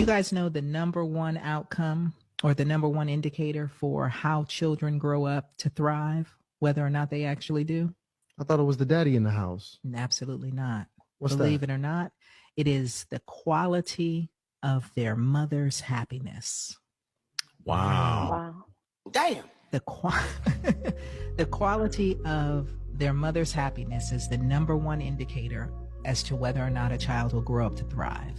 you guys know the number one outcome or the number one indicator for how children grow up to thrive, whether or not they actually do? I thought it was the daddy in the house. Absolutely not. What's Believe that? it or not, it is the quality of their mother's happiness. Wow. Damn. The quality of their mother's happiness is the number one indicator as to whether or not a child will grow up to thrive.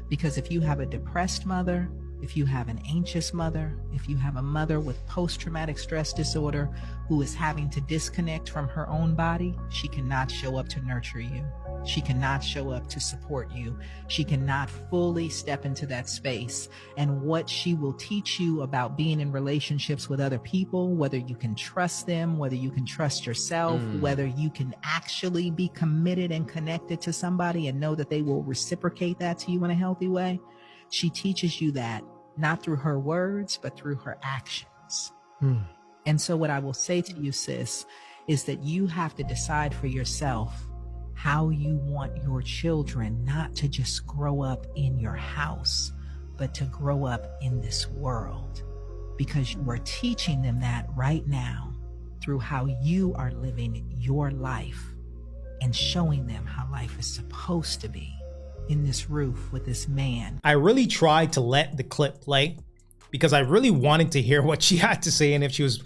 Because if you have a depressed mother, if you have an anxious mother, if you have a mother with post-traumatic stress disorder who is having to disconnect from her own body, she cannot show up to nurture you. She cannot show up to support you. She cannot fully step into that space. And what she will teach you about being in relationships with other people, whether you can trust them, whether you can trust yourself, whether you can actually be committed and connected to somebody and know that they will reciprocate that to you in a healthy way. She teaches you that not through her words, but through her actions. And so what I will say to you, sis, is that you have to decide for yourself how you want your children not to just grow up in your house, but to grow up in this world, because you are teaching them that right now through how you are living your life and showing them how life is supposed to be in this roof with this man. I really tried to let the clip play because I really wanted to hear what she had to say and if she was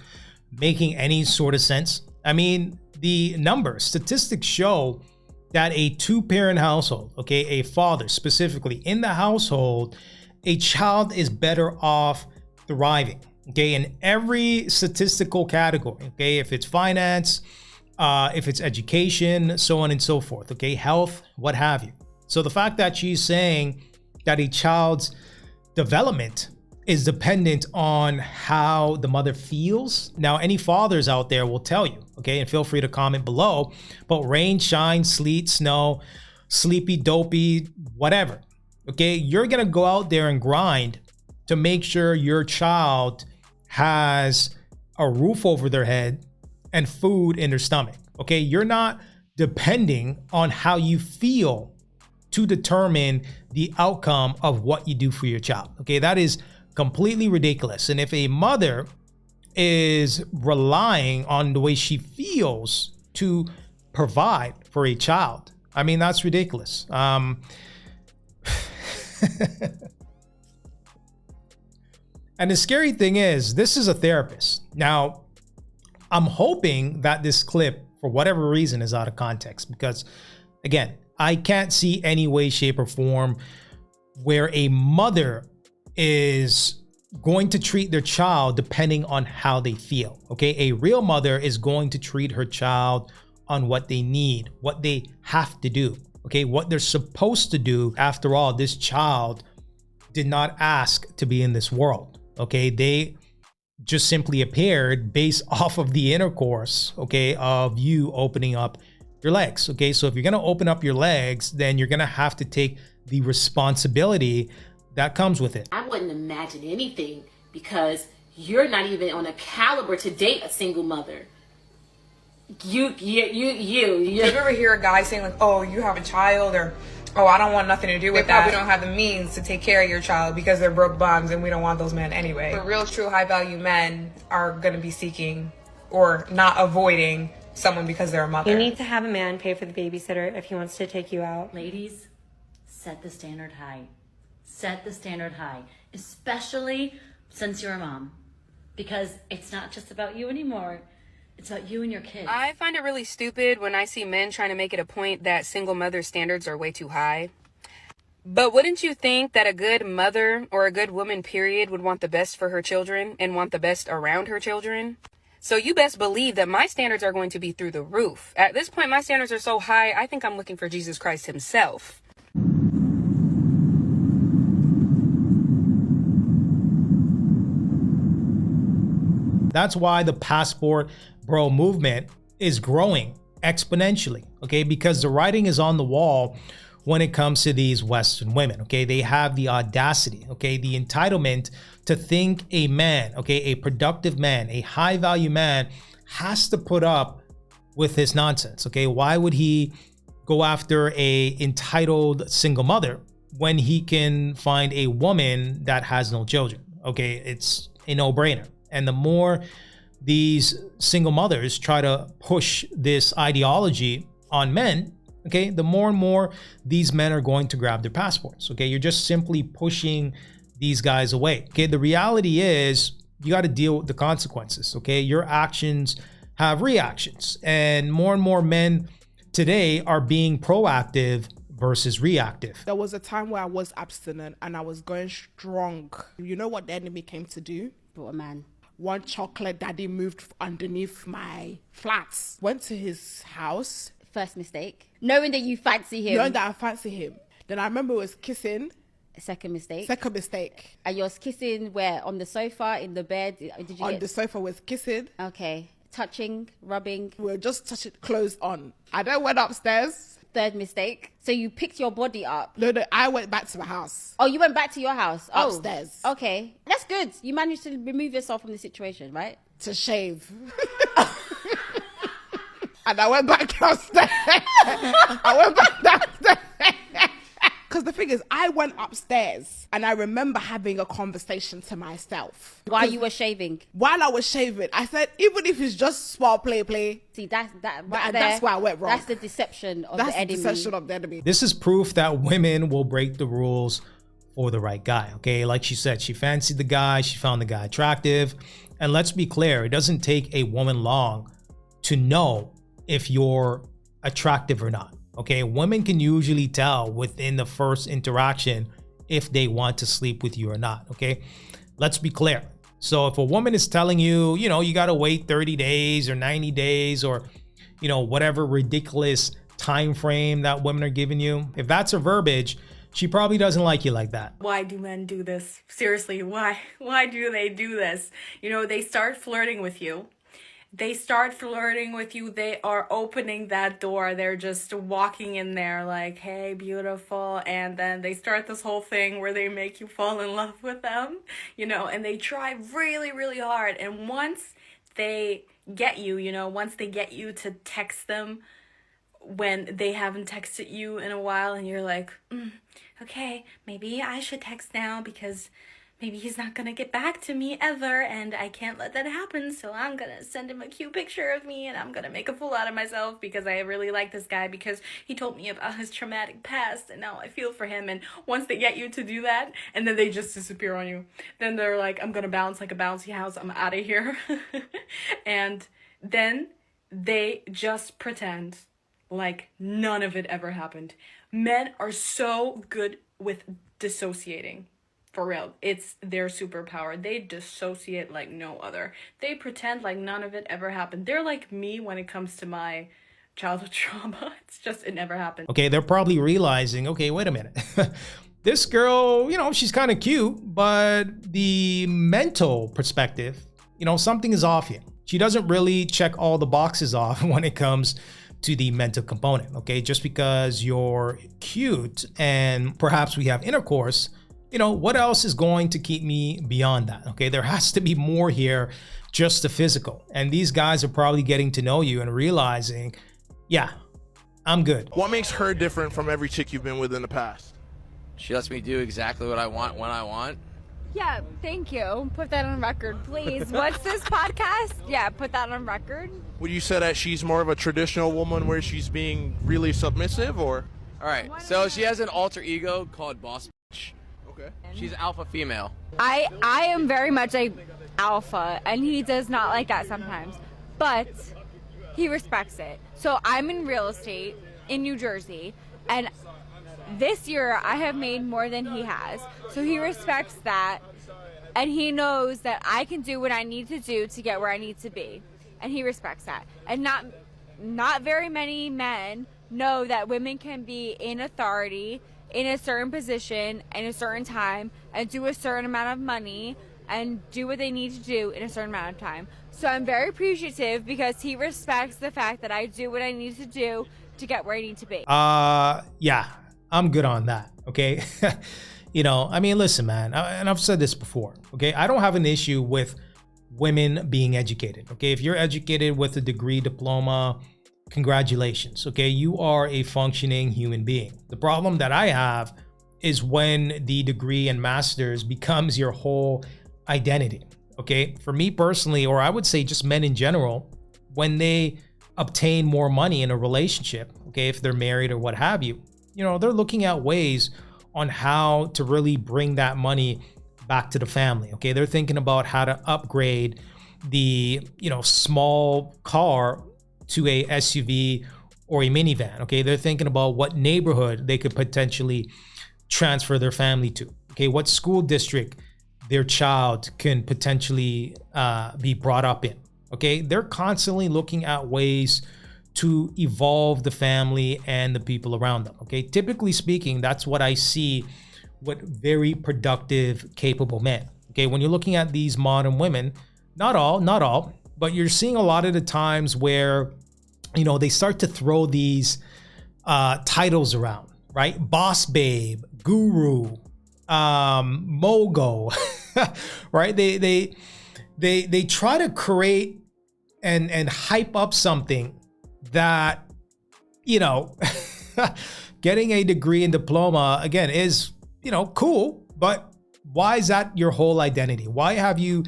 making any sort of sense. I mean, the numbers, statistics show that a two-parent household, okay, a father specifically in the household, a child is better off thriving, okay, in every statistical category, okay, if it's finance, if it's education, so on and so forth, okay, health, what have you. So the fact that she's saying that a child's development is dependent on how the mother feels. Now, any fathers out there will tell you, okay, and feel free to comment below, but rain, shine, sleet, snow, sleepy, dopey, whatever, okay, you're gonna go out there and grind to make sure your child has a roof over their head and food in their stomach, okay? You're not depending on how you feel to determine the outcome of what you do for your child, okay? That is completely ridiculous. And if a mother is relying on the way she feels to provide for a child, I mean, that's ridiculous. And the scary thing is, this is a therapist. Now, I'm hoping that this clip, for whatever reason, is out of context because, again, I can't see any way, shape, or form where a mother is going to treat their child depending on how they feel, okay? A real mother is going to treat her child on what they need, what they have to do, okay? What they're supposed to do. After all, this child did not ask to be in this world, okay? They just simply appeared based off of the intercourse, okay, of you opening up your legs, okay? So if you're gonna open up your legs, then you're gonna have to take the responsibility that comes with it. I wouldn't imagine anything because you're not even on a caliber to date a single mother. You ever hear a guy saying like, oh, you have a child, or oh, I don't want nothing to do with that. They probably don't have the means to take care of your child because they're broke bums and we don't want those men anyway. But real, true, high value men are gonna be seeking or not avoiding someone because they're a mother. You need to have a man pay for the babysitter if he wants to take you out. Ladies, set the standard high. Set the standard high, especially since you're a mom, because it's not just about you anymore. It's about you and your kids. I find it really stupid when I see men trying to make it a point that single mother standards are way too high. But wouldn't you think that a good mother or a good woman, period, would want the best for her children and want the best around her children? So you best believe that my standards are going to be through the roof. At this point, my standards are so high, I think I'm looking for Jesus Christ himself. That's why the passport bro movement is growing exponentially, okay? Because the writing is on the wall when it comes to these Western women, okay? They have the audacity, okay? The entitlement to think a man, okay? A productive man, a high value man has to put up with his nonsense, okay? Why would he go after a entitled single mother when he can find a woman that has no children. Okay, it's a no-brainer. And the more these single mothers try to push this ideology on men, okay, the more and more these men are going to grab their passports. Okay, you're just simply pushing these guys away. Okay, the reality is you got to deal with the consequences. Okay, your actions have reactions, and more men today are being proactive versus reactive. There was a time where I was abstinent and I was going strong. You know what the enemy came to do? But man. One chocolate daddy moved underneath my flats. Went to his house. First mistake. Knowing that you fancy him. Knowing that I fancy him. Then I remember we was kissing. Second mistake. Second mistake. And you're kissing where? On the sofa, in the bed? Did you On the sofa was kissing. Okay. Touching, rubbing. We were just touching clothes on. I then went upstairs. Third mistake. So you picked your body up. No, I went back to my house. Oh, you went back to your house? Oh. Upstairs. Okay. That's good. You managed to remove yourself from the situation, right? To shave. And I went back downstairs. I went back downstairs. Because the thing is, I went upstairs and I remember having a conversation to myself. While you were shaving? While I was shaving. I said, even if it's just small play. See, that's where I went wrong. That's the deception of the enemy. That's the deception of the enemy. This is proof that women will break the rules for the right guy. Okay, like she said, she fancied the guy, she found the guy attractive. And let's be clear, it doesn't take a woman long to know if you're attractive or not. Okay, women can usually tell within the first interaction if they want to sleep with you or not. Okay, let's be clear. So if a woman is telling you, you know, you got to wait 30 days or 90 days or, you know, whatever ridiculous time frame that women are giving you, if that's her verbiage, she probably doesn't like you like that. Why do men do this? Seriously, why? Why do they do this? You know, they start flirting with you. They are opening that door. They're just walking in there like, hey, beautiful. And then they start this whole thing where they make you fall in love with them, you know, and they try really, really hard. And once they get you, once they get you to text them when they haven't texted you in a while and you're like, okay, maybe I should text now because maybe he's not gonna get back to me ever, and I can't let that happen, so I'm gonna send him a cute picture of me, and I'm gonna make a fool out of myself because I really like this guy because he told me about his traumatic past, and now I feel for him. And once they get you to do that, and then they just disappear on you, then they're like, I'm gonna bounce like a bouncy house, I'm out of here. And then they just pretend like none of it ever happened. Men are so good with dissociating. For real, it's their superpower. They dissociate like no other. They pretend like none of it ever happened. They're like me when it comes to my childhood trauma. It's just, it never happened. Okay, they're probably realizing, okay, wait a minute. This girl, she's kind of cute, but the mental perspective, something is off here. She doesn't really check all the boxes off when it comes to the mental component, okay? Just because you're cute and perhaps we have intercourse, what else is going to keep me beyond that? Okay, there has to be more here, just the physical. And these guys are probably getting to know you and realizing, yeah, I'm good. What makes her different from every chick you've been with in the past? She lets me do exactly what I want when I want. Yeah, thank you. Put that on record, please. What's this podcast? Yeah, put that on record. Would you say that she's more of a traditional woman where she's being really submissive, or? All right, so she has an alter ego called Boss Bitch. Okay. She's alpha female. I am very much like alpha, and he does not like that sometimes, but he respects it. So I'm in real estate in New Jersey, and this year I have made more than he has. So he respects that, and he knows that I can do what I need to do to get where I need to be, and he respects that. And not very many men know that women can be in authority in a certain position in a certain time and do a certain amount of money and do what they need to do in a certain amount of time. So I'm very appreciative because he respects the fact that I do what I need to do to get where I need to be. Yeah, I'm good on that. Okay. Listen, man, and I've said this before. Okay. I don't have an issue with women being educated. Okay. If you're educated with a degree, diploma, congratulations. Okay, you are a functioning human being. The problem that I have is when the degree and master's becomes your whole identity. Okay, for me personally, or I would say just men in general, when they obtain more money in a relationship, okay, if they're married or what have you, you know, they're looking at ways on how to really bring that money back to the family. Okay, they're thinking about how to upgrade the, you know, small car to a SUV or a minivan. Okay, they're thinking about what neighborhood they could potentially transfer their family to. Okay, what school district their child can potentially be brought up in. Okay, they're constantly looking at ways to evolve the family and the people around them. Okay, typically speaking, that's what I see with very productive, capable men. Okay, when you're looking at these modern women, not all, but you're seeing a lot of the times where, you know, they start to throw these titles around, right? Boss babe, guru, mogo, right? They try to create and hype up something that, you know, getting a degree and diploma again is, you know, cool, but why is that your whole identity? Why have you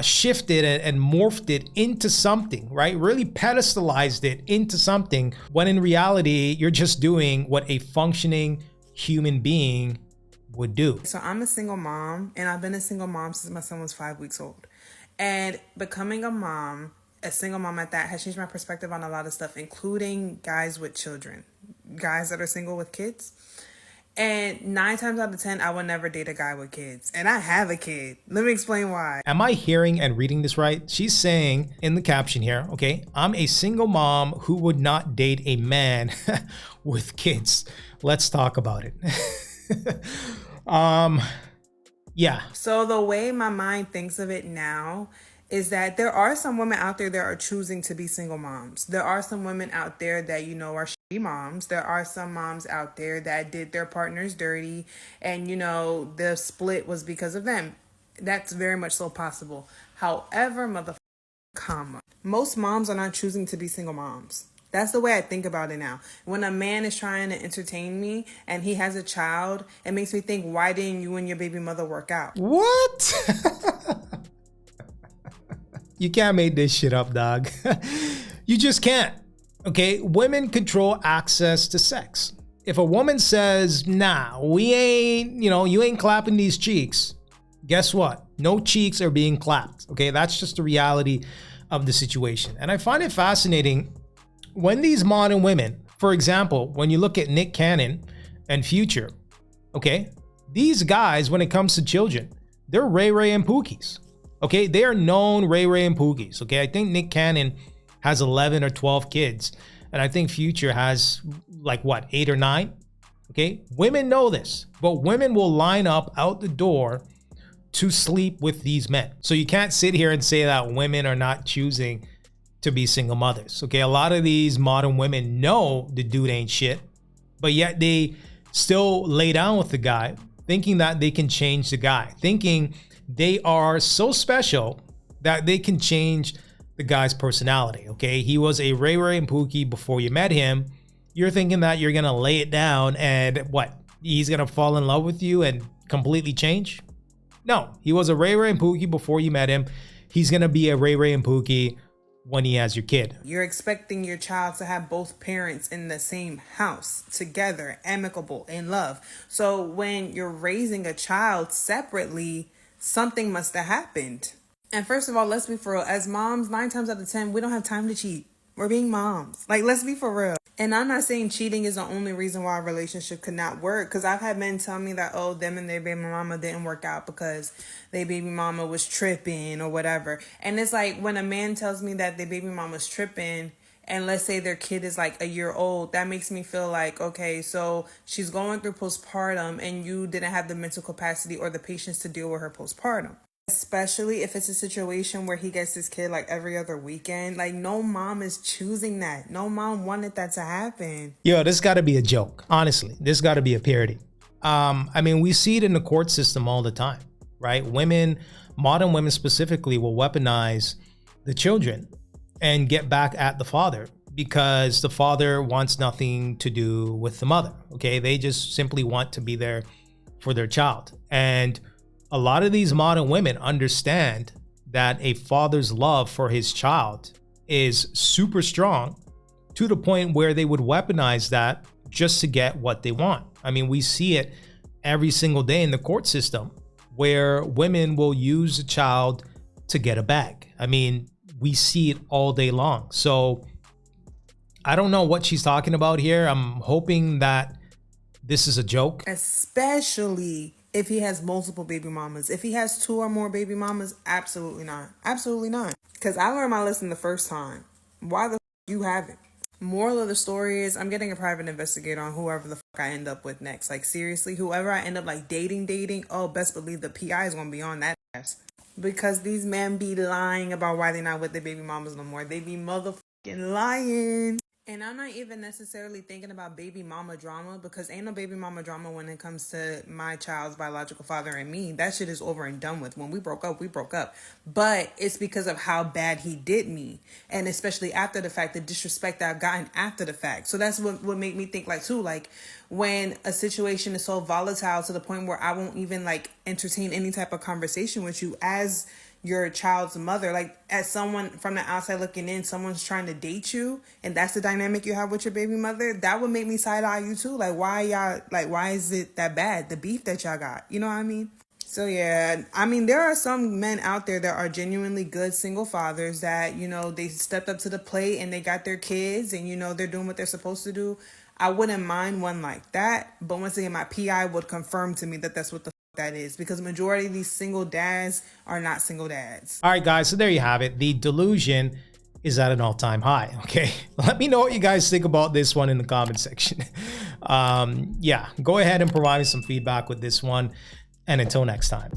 shifted and morphed it into something, right? Really pedestalized it into something when in reality, you're just doing what a functioning human being would do. So I'm a single mom, and I've been a single mom since my son was 5 weeks old. And becoming a mom, a single mom at that, has changed my perspective on a lot of stuff, including guys with children, guys that are single with kids. And 9 times out of 10, I would never date a guy with kids. And I have a kid. Let me explain why. Am I hearing and reading this right? She's saying in the caption here, okay, I'm a single mom who would not date a man with kids. Let's talk about it. Yeah. So the way my mind thinks of it now is that there are some women out there that are choosing to be single moms. There are some women out there that, you know, are shitty moms. There are some moms out there that did their partners dirty and, you know, the split was because of them. That's very much so possible. However, most moms are not choosing to be single moms. That's the way I think about it now. When a man is trying to entertain me and he has a child, it makes me think, why didn't you and your baby mother work out? What? You can't make this shit up, dog. You just can't. Okay, women control access to sex. If a woman says, nah, we ain't, you know, you ain't clapping these cheeks, guess what? No cheeks are being clapped. Okay, that's just the reality of the situation. And I find it fascinating when these modern women, for example, when you look at Nick Cannon and Future, okay, these guys, when it comes to children, they're Ray Ray and Pookie's. Okay, they are known Ray Ray and Pookie's. Okay, I think Nick Cannon has 11 or 12 kids, and I think Future has like what, 8 or 9. Okay, women know this, but women will line up out the door to sleep with these men. So you can't sit here and say that women are not choosing to be single mothers. Okay, a lot of these modern women know the dude ain't shit, but yet they still lay down with the guy, thinking that they can change the guy, thinking they are so special that they can change the guy's personality. Okay, he was a Ray Ray and Pookie before you met him. You're thinking that you're gonna lay it down and what, he's gonna fall in love with you and completely change? No, he was a Ray Ray and Pookie before you met him. He's gonna be a Ray Ray and Pookie when he has your kid. You're expecting your child to have both parents in the same house, together, amicable, in love. So when you're raising a child separately, something must have happened. And first of all, let's be for real. As moms, 9 times out of 10, we don't have time to cheat. We're being moms. Like, let's be for real. And I'm not saying cheating is the only reason why a relationship could not work. Because I've had men tell me that, oh, them and their baby mama didn't work out because their baby mama was tripping or whatever. And it's like when a man tells me that their baby mama was tripping, and let's say their kid is like a year old, that makes me feel like, okay, so she's going through postpartum and you didn't have the mental capacity or the patience to deal with her postpartum. Especially if it's a situation where he gets his kid like every other weekend. Like, no mom is choosing that. No mom wanted that to happen. Yo, this got to be a joke. Honestly, this got to be a parody. I mean, we see it in the court system all the time, right? Women, modern women specifically, will weaponize the children and get back at the father because the father wants nothing to do with the mother. Okay, they just simply want to be there for their child. And a lot of these modern women understand that a father's love for his child is super strong, to the point where they would weaponize that just to get what they want. I mean, we see it every single day in the court system, where women will use a child to get a bag. I mean, we see it all day long. So I don't know what she's talking about here. I'm hoping that this is a joke. Especially if he has multiple baby mamas. If he has 2 or more baby mamas, absolutely not. Absolutely not. Because I learned my lesson the first time. Why the you haven't? Moral of the story is I'm getting a private investigator on whoever the I end up with next. Like, seriously, whoever I end up like dating, oh, best believe the PI is gonna be on that ass. Because these men be lying about why they're not with their baby mamas no more. They be motherfucking lying. And I'm not even necessarily thinking about baby mama drama, because ain't no baby mama drama when it comes to my child's biological father and me. That shit is over and done with. When we broke up, we broke up. But it's because of how bad he did me. And especially after the fact, the disrespect that I've gotten after the fact. So that's what made me think, like, too, like, when a situation is so volatile to the point where I won't even like entertain any type of conversation with you as your child's mother, like as someone from the outside looking in, someone's trying to date you, and that's the dynamic you have with your baby mother, that would make me side eye you too. Like, why y'all, like, why is it that bad? The beef that y'all got, you know what I mean? So yeah, I mean, there are some men out there that are genuinely good single fathers that, you know, they stepped up to the plate and they got their kids and, you know, they're doing what they're supposed to do. I wouldn't mind one like that. But once again, my PI would confirm to me that that's what the that is, because the majority of these single dads are not single dads. All right, guys, so there you have it. The delusion is at an all-time high. Okay, let me know what you guys think about this one in the comment section. Yeah, go ahead and provide me some feedback with this one, and until next time.